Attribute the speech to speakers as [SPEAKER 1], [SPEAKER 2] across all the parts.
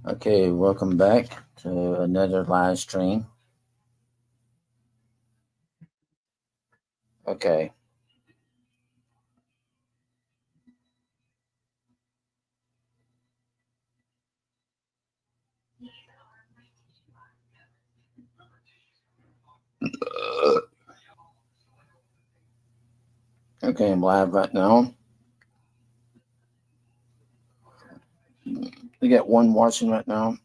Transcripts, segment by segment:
[SPEAKER 1] Okay, welcome back to another live stream. Okay, okay, I'm live right now. We got one watching right now.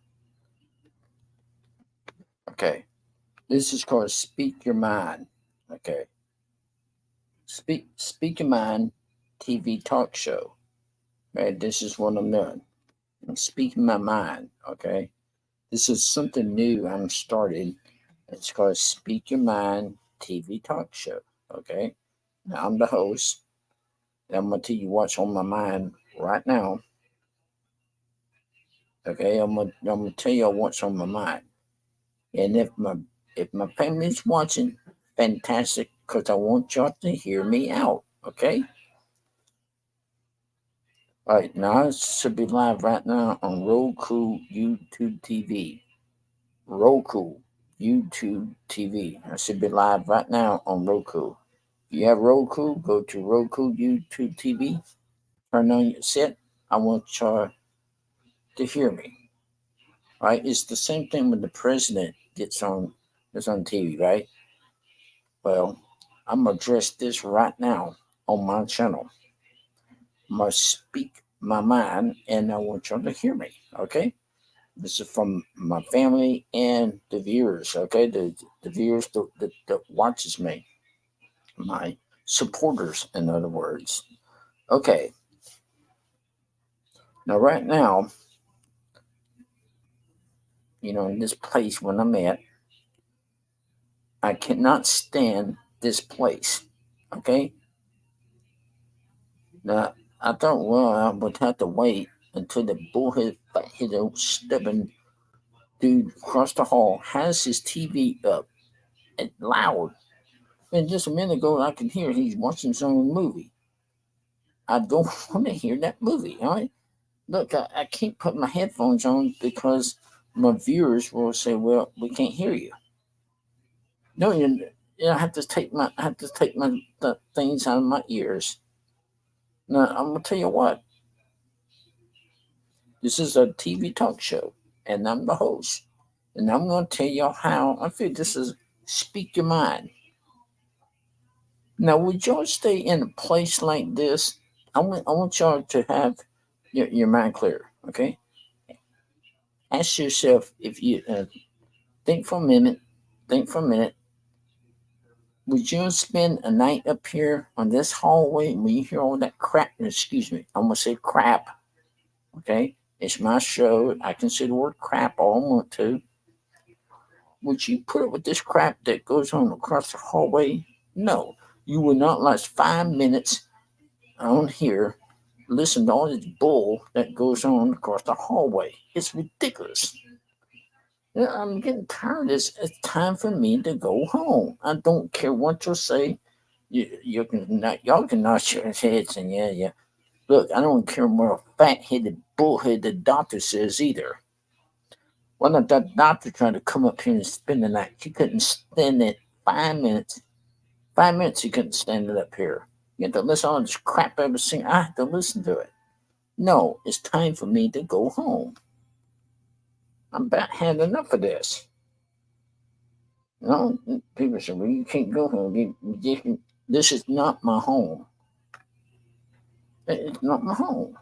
[SPEAKER 1] Okay, this is called Speak Your Mind. Okay, Speak Your Mind TV talk show. Right, this is what I'm doing. I'm speaking my mind. Okay, this is something new I'm starting. It's called Speak Your Mind TV talk show. Okay, now I'm the host. And I'm gonna tell you what's on my mind right now. Okay, I'm gonna tell you what's on my mind. And if my family's watching, fantastic, because I want y'all to hear me out. Okay? All right, now it should be live right now on Roku, YouTube TV. Roku, YouTube TV. I should be live right now on Roku. If you have Roku, go to Roku, YouTube TV. Turn on your set. I want y'all to hear me. Right? It's the same thing when the president is on TV, right? Well, I'm gonna address this right now on my channel. I'm gonna speak my mind, and I want y'all to hear me. Okay, this is from my family and the viewers. Okay, the viewers that watches me, my supporters, in other words. Okay, now right now, in this place when I'm at, I cannot stand this place. Okay, now I thought, well, I would have to wait until the bullhead, fathead, old stubborn dude across the hall has his TV up and loud. And just a minute ago, I could hear he's watching some movie. I don't want to hear that movie. All right, look, I can't put my headphones on because my viewers will say, "Well, we can't hear you." No, I have to take my the things out of my ears. Now I'm gonna tell you what. This is a TV talk show, and I'm the host. And I'm going to tell y'all how I feel this is speak your mind. Now, would y'all stay in a place like this? I want y'all to have your mind clear, okay? Ask yourself if you think for a minute, think for a minute. Would you spend a night up here on this hallway when you hear all that crap? Excuse me, I'm going to say crap, okay? It's my show. I can say the word crap all I want to. Would you put up with this crap that goes on across the hallway? No. You would not last 5 minutes on here listen to all this bull that goes on across the hallway. It's ridiculous. I'm getting tired. It's time for me to go home. I don't care what you say. Y'all can nod your heads and yeah, yeah. Look, I don't care what a fat-headed bullhead the doctor says either. Why not that doctor trying to come up here and spend the night? She couldn't stand it 5 minutes. 5 minutes she couldn't stand it up here. You have to listen to all this crap every single. I have to listen to it. No, it's time for me to go home. I'm about had enough of this. People say, "Well, you can't go home. This is not my home. It's not my home."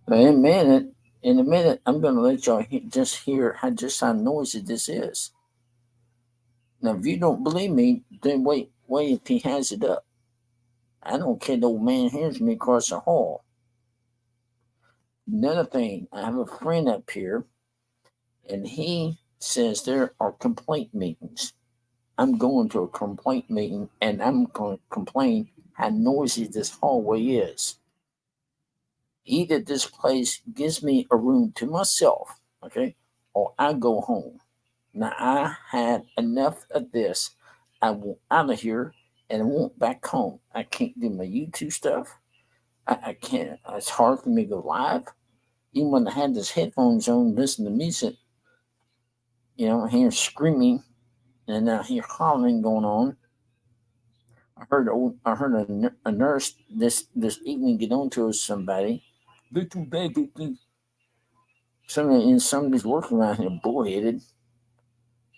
[SPEAKER 1] But in a minute, I'm going to let y'all just hear how noisy this is. Now, if you don't believe me, then wait if he has it up. I don't care. The old man hears me across the hall. Another thing, I have a friend up here, and he says there are complaint meetings. I'm going to a complaint meeting, and I'm going to complain how noisy this hallway is. Either this place gives me a room to myself, okay, or I go home. Now I had enough of this. I want out of here and I want back home. I can't do my YouTube stuff. I can't. It's hard for me to go live. Even when I had this headphones on, listen to music, I hear screaming and I hear hollering going on. I heard a nurse this evening get on to somebody. Little baby, somebody's working around here, bullheaded.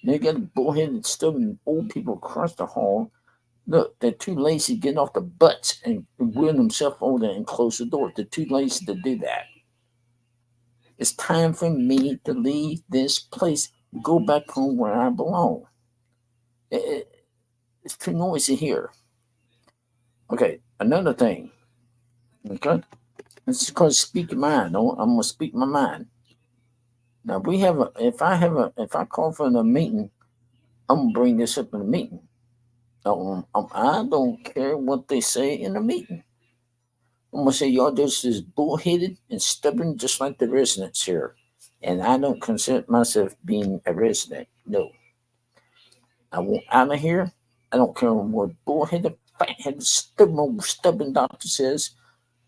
[SPEAKER 1] They got bullheaded, stubborn old people across the hall. Look, they're too lazy to get off the butts and wheel themselves over there and close the door. They're too lazy to do that. It's time for me to leave this place, go back home where I belong. It's too noisy here. Okay, another thing. Okay, it's called speak your mind. I'm gonna speak my mind. Now we have a. If I call for a meeting, I'm gonna bring this up in a meeting. I don't care what they say in a meeting. I'm gonna say y'all just is bullheaded and stubborn, just like the residents here. And I don't consider myself being a resident. No, I want out of here. I don't care what bullheaded, fat-headed, stubborn doctor says.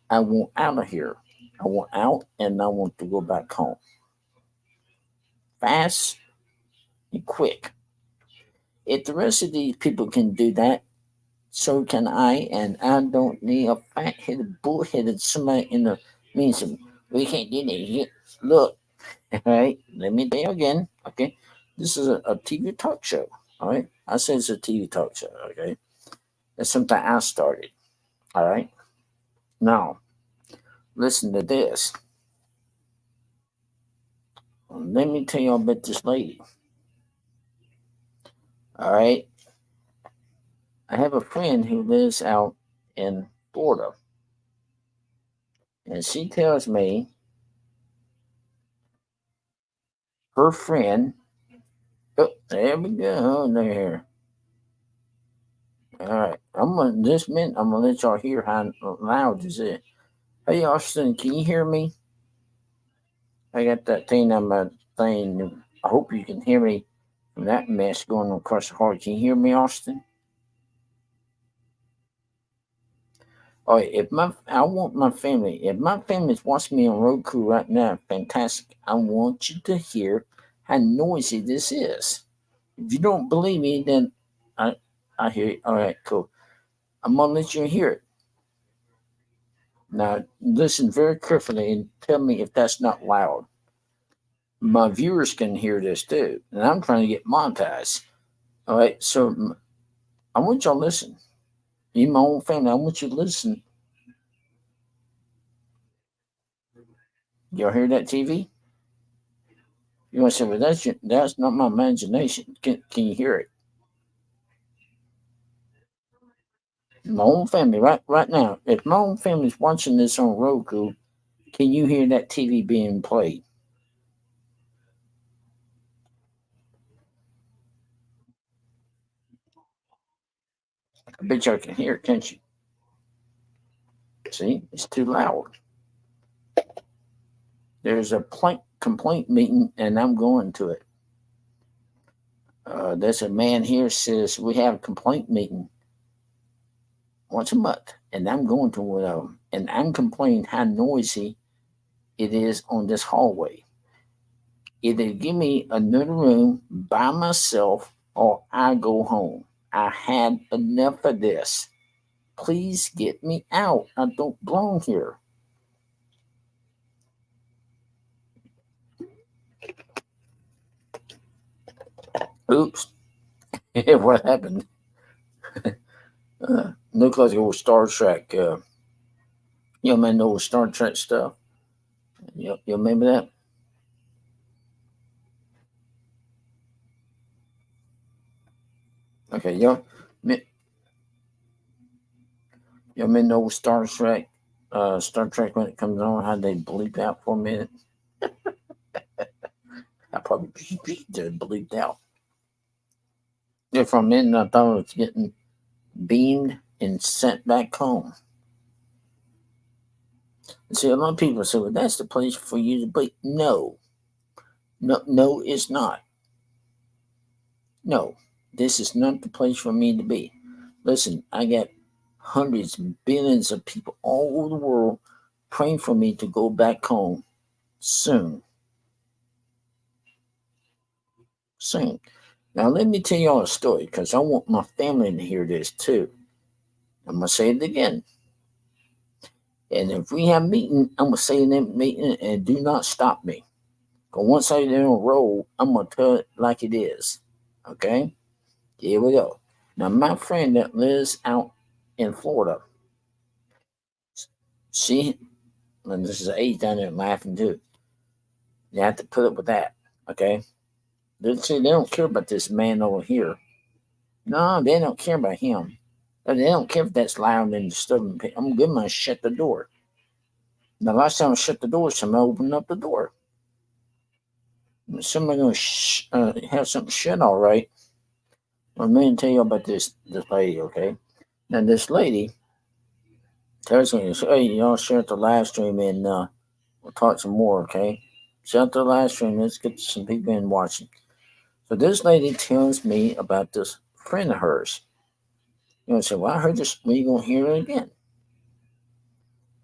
[SPEAKER 1] I want out of here. I want out, and I want to go back home, fast and quick. If the rest of these people can do that, so can I, and I don't need a fat-headed, bullheaded somebody in the means of, we can't do that. Look, all right, let me tell you again, okay? This is a TV talk show, all right? I said it's a TV talk show, okay? That's something I started, all right? Now, listen to this. Let me tell you about this lady, all right? I have a friend who lives out in Florida, and she tells me her friend, oh, there we go, there. All right, I'm gonna let y'all hear how loud this is. Hey, Austin, can you hear me? I got that thing on my thing. I hope you can hear me from that mess going across the hall. Can you hear me, Austin? Oh, I want my family. If my family's watching me on Roku right now, fantastic. I want you to hear how noisy this is. If you don't believe me, then I I hear you. All right, cool. I'm gonna let you hear it. Now listen very carefully and tell me if that's not loud. My viewers can hear this too, and I'm trying to get monetized. All right, so I want y'all to listen. You, my own family, I want you to listen. Y'all hear that TV? You want to say, well, that's not my imagination. Can you hear it? My own family, right now. If my own family's watching this on Roku, can you hear that TV being played? I bet y'all can hear it, can't you? See, it's too loud. There's a complaint meeting, and I'm going to it. There's a man here says we have a complaint meeting once a month, and I'm going to one of them, and I'm complaining how noisy it is on this hallway. Either give me another room by myself or I go home. I had enough of this. Please get me out. I don't belong here. Oops. What happened? Looked like old Star Trek. You man, the old Star Trek stuff. You remember that? Okay, you remember the old Star Trek? Star Trek when it comes on, how they bleep out for a minute. I probably did bleeped out. Yeah, for a minute I thought I was getting beamed and sent back home. See, a lot of people say, well, that's the place for you to be. No, no, no, it's not. No, this is not the place for me to be. Listen, I got hundreds, billions of people all over the world praying for me to go back home. soon. Soon. Now, let me tell y'all a story because I want my family to hear this too. I'm going to say it again. And if we have a meeting, I'm going to say in that meeting and do not stop me. Because once I get on a roll, I'm going to tell it like it is. Okay? Here we go. Now, my friend that lives out in Florida, she, and this is an age down there laughing too. You have to put up with that. Okay? They don't care about this man over here. No, they don't care about him. They don't care if that's loud and disturbing. I'm going to shut the door. The last time I shut the door, somebody opened up the door. Somebody going to have something shut all right. Well, let me tell you about this lady, okay? Now, this lady tells me, hey, y'all share the live stream and we'll talk some more, okay? Share the live stream. Let's get some people in watching. So this lady tells me about this friend of hers. You know, say, well, I heard this. When you going to hear it again?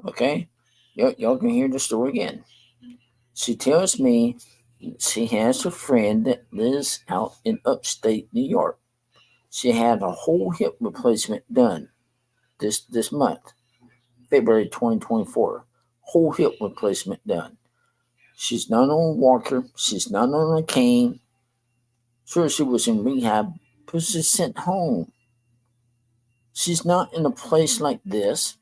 [SPEAKER 1] Okay? Y'all can hear the story again. She tells me she has a friend that lives out in upstate New York. She had a whole hip replacement done this month, February 2024. Whole hip replacement done. She's not on a walker. She's not on a cane. Sure, she was in rehab, but she's sent home. She's not in a place like this.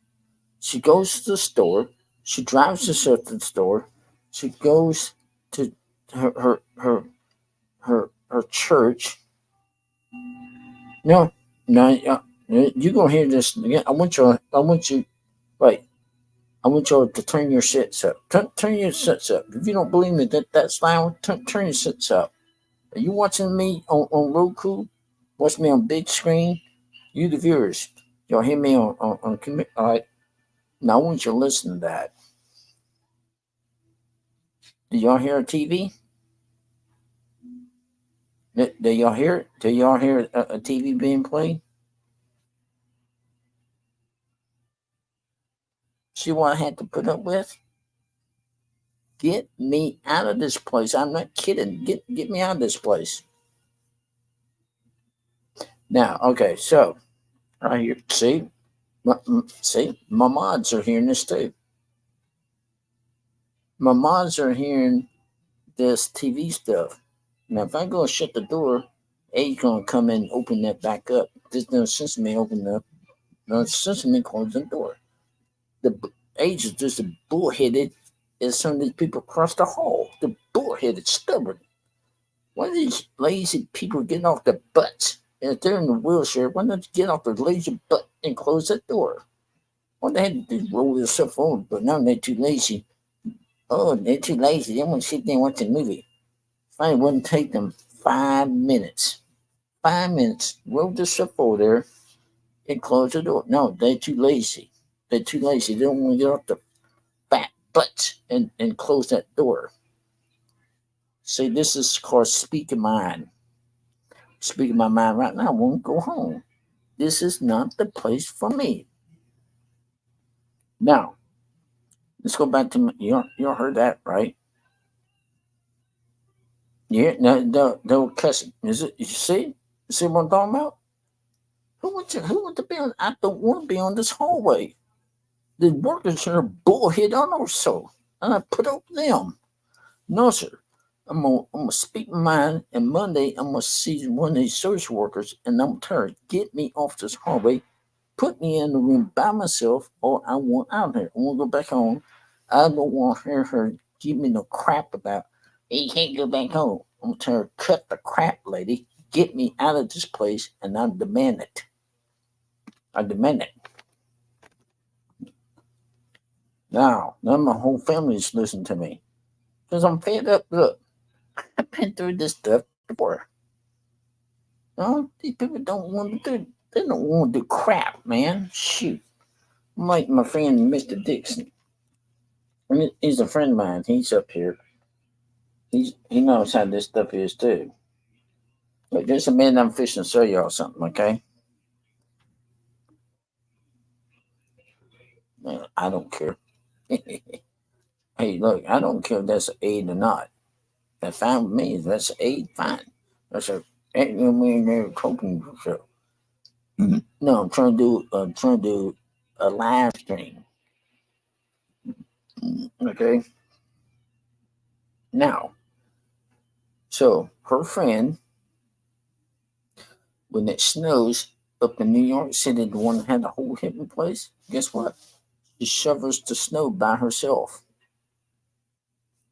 [SPEAKER 1] She goes to the store. She drives herself to the store. She goes to her church. No, no, you gonna hear this again. I want you. Wait. I want y'all to turn your sets up. Turn your sets up. If you don't believe me that's loud, turn your sets up. Are you watching me on Roku? Watch me on big screen. You the viewers, y'all hear me on all right. Now I want you to listen to that. Do y'all hear a TV? Do y'all hear it? Do y'all hear a TV being played? See what I had to put up with? Get me out of this place. I'm not kidding. Get me out of this place. Now, okay, so right here, see, my mods are hearing this too. My mods are hearing this TV stuff. Now, if I go shut the door, A's gonna come in and open that back up. There's no sense in me opening up. No sense in me closing the door. The A's is just as bullheaded as some of these people across the hall. They're bullheaded, stubborn. Why are these lazy people getting off their butts? And if they're in a wheelchair, why don't you get off their lazy butt and close that door? What they had to do roll themselves over, but now they're too lazy. Oh, they're too lazy. They want to sit there and watch a movie. It wouldn't take them 5 minutes. 5 minutes. Roll themselves over there and close the door. No, they're too lazy. They're too lazy. They don't want to get off the fat butts and close that door. See, this is called speaking mind. Speaking my mind right now, I won't go home. This is not the place for me. Now, let's go back to you heard that, right? Yeah, no, they were cussing. Is it? You see? You see what I'm talking about? Who want to be on? I don't want to be on this hallway. The workers are bullhead on also, and I put up them. No, sir. I'm gonna speak my mind, and Monday I'm gonna see one of these social workers, and I'm gonna tell her, get me off this hallway, put me in the room by myself, or I want out of here. I want to go back home. I don't want to hear her give me no crap about, hey, you can't go back home. I'm gonna tell her, cut the crap, lady. Get me out of this place, and I demand it. I demand it. Now, none of my whole family's listening to me. Because I'm fed up. Look, I've been through this stuff before. These people don't want to do, they don't want to do crap, man. Shoot. I'm like my friend Mr. Dixon. He's a friend of mine. He's up here. He knows how this stuff is too. But there's a man I'm fishing to show y'all something, okay? I don't care. Hey, look, I don't care if that's an aid or not. That's fine with me. If that's an aid, fine. That's a ain't no me and there coping show. No, I'm trying to do a live stream. Okay. Now, so her friend, when it snows up in New York City, the one that had the whole hip in place, guess what? She shovels the snow by herself.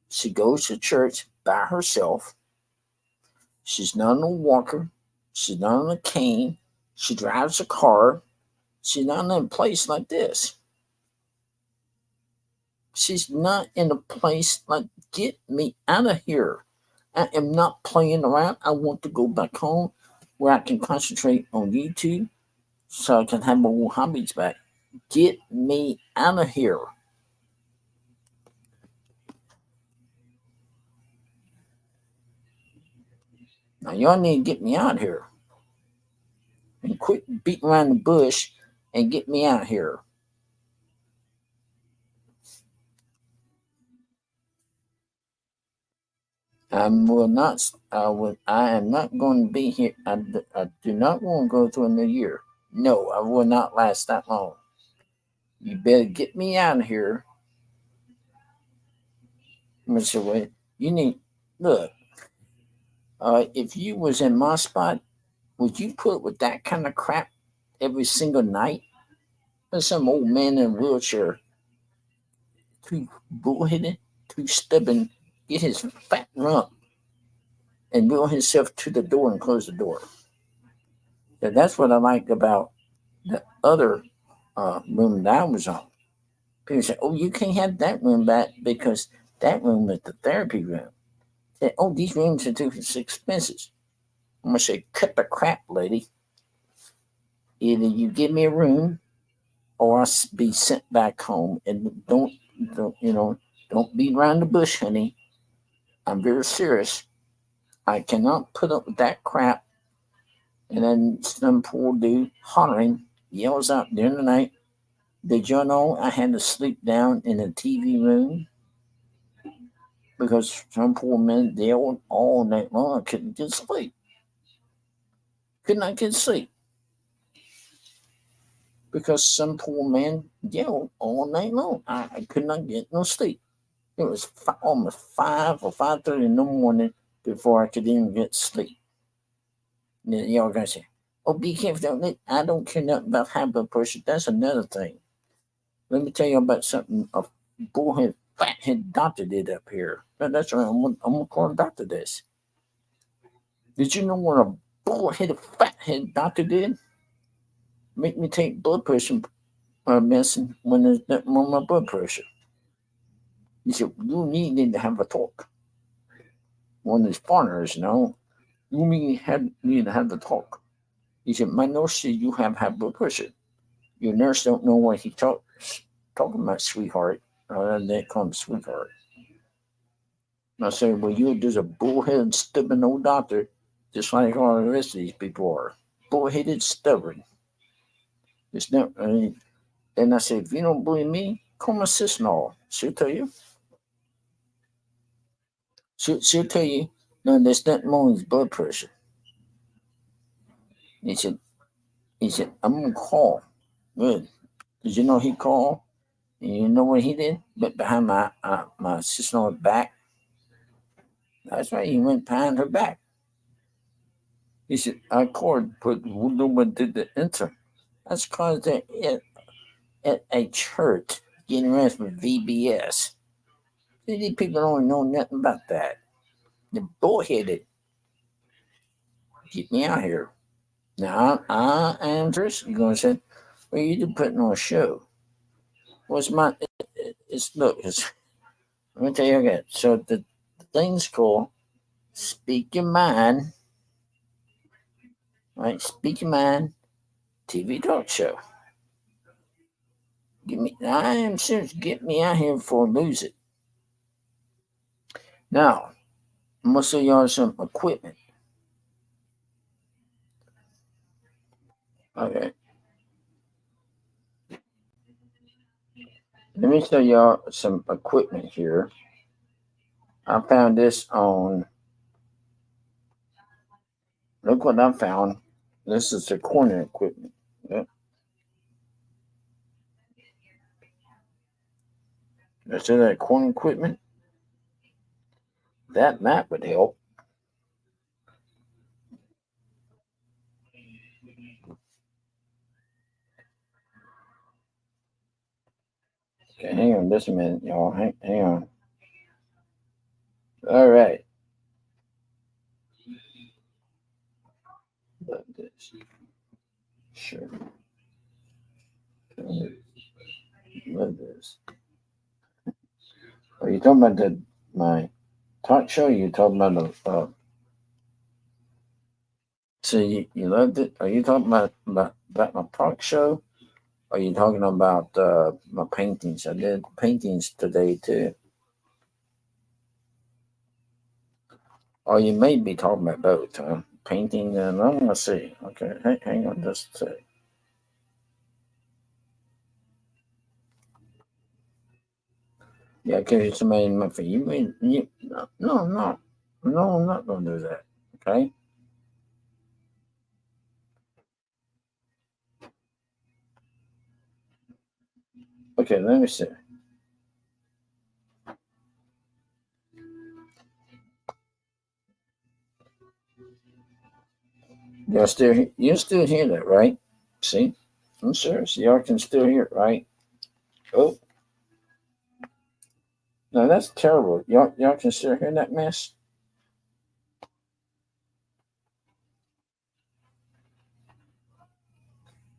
[SPEAKER 1] She goes to church by herself. She's not on a walker. She's not on a cane. She drives a car. She's not in a place like this. She's not in a place like, get me out of here. I am not playing around. I want to go back home where I can concentrate on YouTube so I can have my old hobbies back. Get me out of here. Now, y'all need to get me out here and quit beating around the bush and get me out here. I will not. I am not going to be here. I do not want to go through a new year. No, I will not last that long. You better get me out of here, Mister Wade. You need look. If you was in my spot, would you put with that kind of crap every single night? There's some old man in a wheelchair, too bullheaded, too stubborn, get his fat rump and wheel himself to the door and close the door. So that's what I like about the other room that I was on. People say, "Oh, you can't have that room back because that room is the therapy room." Say, "Oh, these rooms are too expensive." I'm gonna say, "Cut the crap, lady. Either you give me a room, or I'll be sent back home. And don't beat around the bush, honey. I'm very serious. I cannot put up with that crap." And then some poor dude hollering yells out during the night, "Did you know I had to sleep down in the TV room because some poor man yelled all night long? I couldn't get sleep. Could not get sleep because some poor man yelled all night long. I could not get no sleep. It was almost 5 or 5:30 in the morning before I could even get sleep." And then y'all gonna say, "Oh, be careful! I don't care nothing about high blood pressure. That's another thing. Let me tell you about something a bullhead, fathead doctor did up here. That's right. I'm gonna call a doctor this. Did you know what a bullheaded fathead doctor did? Make me take blood pressure medicine when there's nothing wrong with my blood pressure. He said, you need to have a talk. One of his partners, you need to have the talk. He said, my nurse said you have high blood pressure. Your nurse don't know what he talking about, sweetheart. They call him sweetheart. And I said, well, you're just a bullheaded, stubborn old doctor, just like all the rest of these people are. Bullheaded, stubborn. It's not. And I said, if you don't believe me, call my sister-in-law. She'll tell you. She'll tell you. No, there's nothing wrong with his blood pressure. He said. He said, I'm gonna call. Good. Did you know he called? And you know what he did? Went behind my sister-in-law's back. That's right. He went behind her back. He said, I called, but no one did the enter. That's because they're at a church getting ready for VBS. These people don't know nothing about that. They're bullheaded. Get me out here. Now, I am serious. You're going to say, well, you do putting on a show. What's my, look, let me tell you again. So the thing's called Speak Your Mind, right? Speak Your Mind TV talk show. I am serious. Get me out here before I lose it. Now, I'm going to show y'all some equipment. Okay. Let me show y'all some equipment here. I found this on. Look what I found. This is the corner equipment. Yep. See that corner equipment? That would help. Okay, hang on just a minute, y'all. Hang on. All right. Love this. Sure. Love this. Are you talking about my talk show? You talking about the so you loved it? Are you talking about my talk show? Are you talking about my paintings? I did paintings today too. Or you may be talking about both, huh? Painting and I'm gonna see. Okay, hang on just a sec. Yeah, because somebody in my feet. You mean you? No, no, no, no. I'm not gonna do that. Okay. Okay. Let me see. You still hear that, right? See, I'm serious. Y'all can still hear it, right? Oh, no, that's terrible. Y'all can still hear that mess.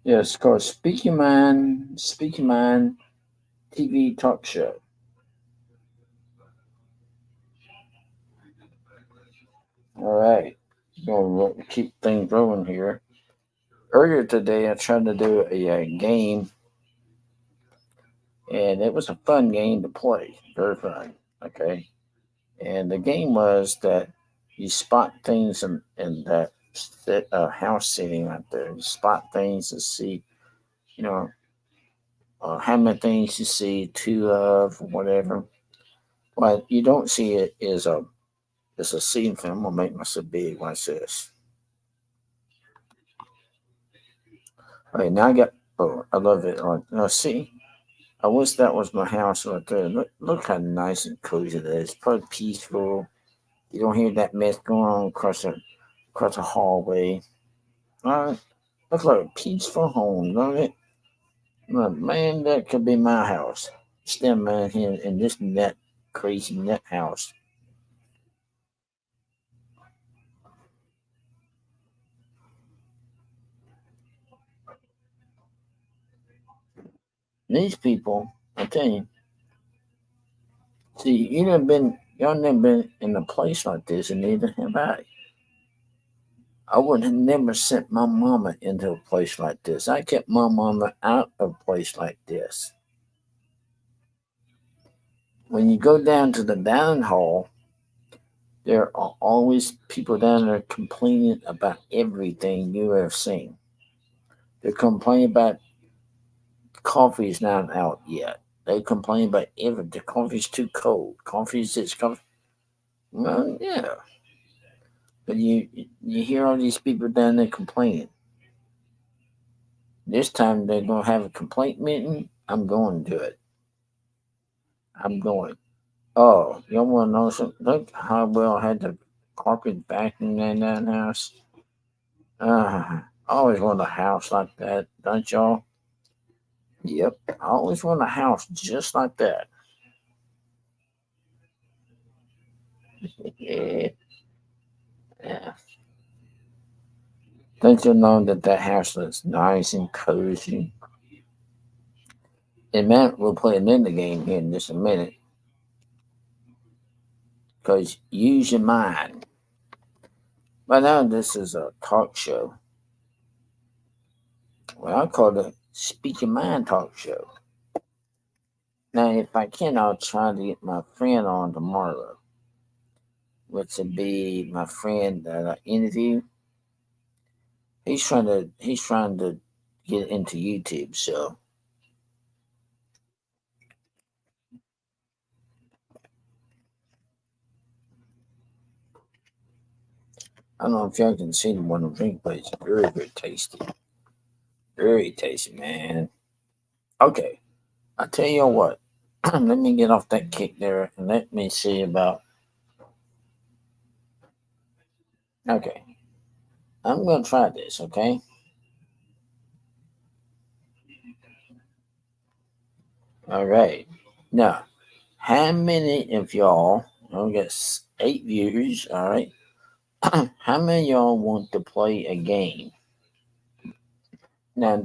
[SPEAKER 1] Yeah, it's called Speaking Mind TV talk show. All right, gonna keep things rolling here. Earlier today, I tried to do a game, and it was a fun game to play. Very fun. Okay, and the game was that you spot things in that house sitting out there. You spot things to see, you know, how many things you see, two of, whatever. What you don't see it is a scene film. I'm gonna make myself big. Watch this. Okay, now I got. Oh, I love it. Now see, I wish that was my house right there. Look how nice and cozy it is. Probably peaceful. You don't hear that mess going on across the hallway. Looks like a peaceful home, don't it? Man, that could be my house. Stand man here in this net crazy net house. These people, I tell you, see, y'all never been in a place like this, and neither have I. I would have never sent my mama into a place like this. I kept my mama out of a place like this. When you go down to the dining hall, there are always people down there complaining about everything you have seen. They complain about coffee's not out yet. They complain about everything. The coffee's too cold. Coffee's this coffee. Well, yeah, but you hear all these people down there complaining. This time they're gonna have a complaint meeting. I'm going to it. I'm going. Oh, you want to know something? Look how well I had the carpet vacuum in that house. I always want a house like that, don't y'all? Yep, I always want a house just like that. Yeah, yeah. Don't you know that that house looks nice and cozy? And man, we'll play another game here in just a minute. Because use your mind. But now this is a talk show. Well, I call it a Speak Your Mind talk show. Now, if I can, I'll try to get my friend on tomorrow, which would be my friend that I interview. He's trying to get into YouTube. So I don't know if y'all can see the one on drink, but it's very, very tasty. Very tasty, man. Okay, I tell you what. Let me get off that kick there and let me see about. Okay, I'm gonna try this. Okay, all right. Now, how many of y'all? I guess 8 viewers. All right. How many of y'all want to play a game? Now,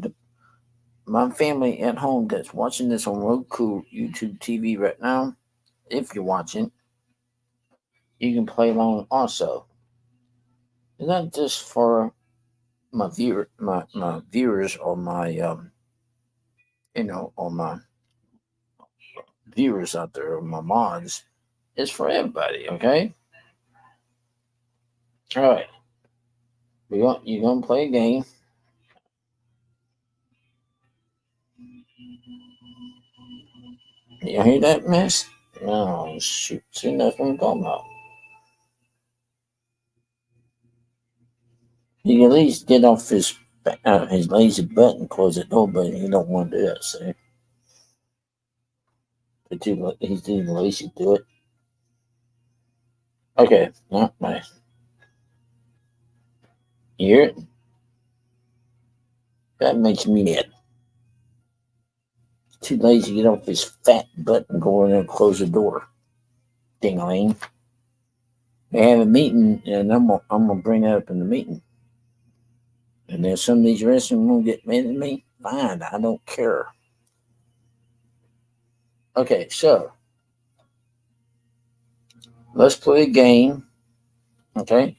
[SPEAKER 1] my family at home that's watching this on Roku, YouTube TV right now, if you're watching, you can play along also. It's not just for my viewers or my or my viewers out there or my mods. It's for everybody. Okay. All right. You're gonna play a game. You hear that, miss? Oh shoot! See, that's what I'm talking about. He can at least get off his lazy butt and close the door, but he don't want to do that. See, he's too lazy to do it. Okay, not nice. You hear it? That makes me mad. Too lazy to get off his fat butt and go in there and close the door. Ding-a-ling. They have a meeting, and I'm gonna bring that up in the meeting. And then some of these wrestlers gonna get mad at me. Fine, I don't care. Okay, so let's play a game. Okay,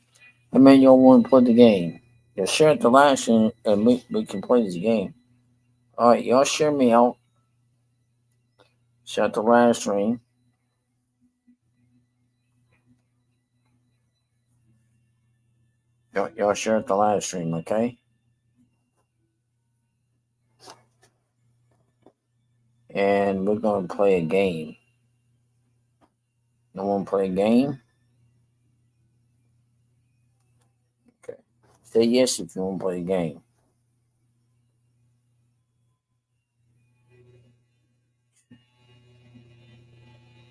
[SPEAKER 1] how many of y'all want to play the game? You share the last and we can play this game. All right, y'all share me out. Share the live stream. Y'all share the live stream, okay? And we're gonna play a game. No one play a game? Okay. Say yes if you want to play a game.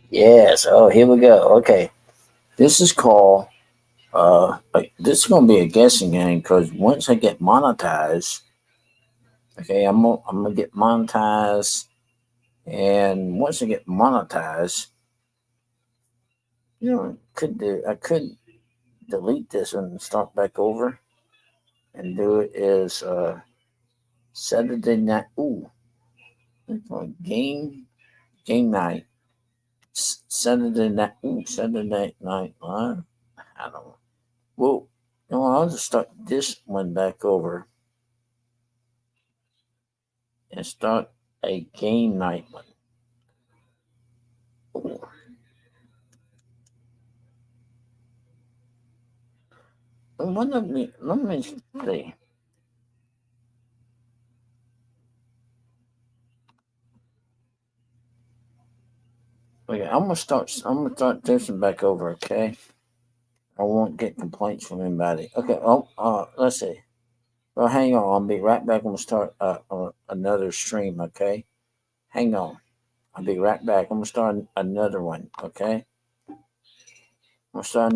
[SPEAKER 1] Yes. Oh, here we go. Okay. This is called. This is gonna be a guessing game because once I get monetized, okay, I'm gonna get monetized, and once I get monetized, I could delete this and start back over and do it as Saturday night. Ooh, game night. Saturday night. Ooh, Saturday night live. I don't know. Well, I'll just start this one back over and start a game night one. Ooh. Let me see. Okay, I'm gonna start this one back over. Okay, I won't get complaints from anybody. Okay. Oh, let's see. Well, hang on. I'll be right back. I'm gonna start another stream. Okay, hang on. I'll be right back. I'm gonna start another one. Okay, I'm gonna start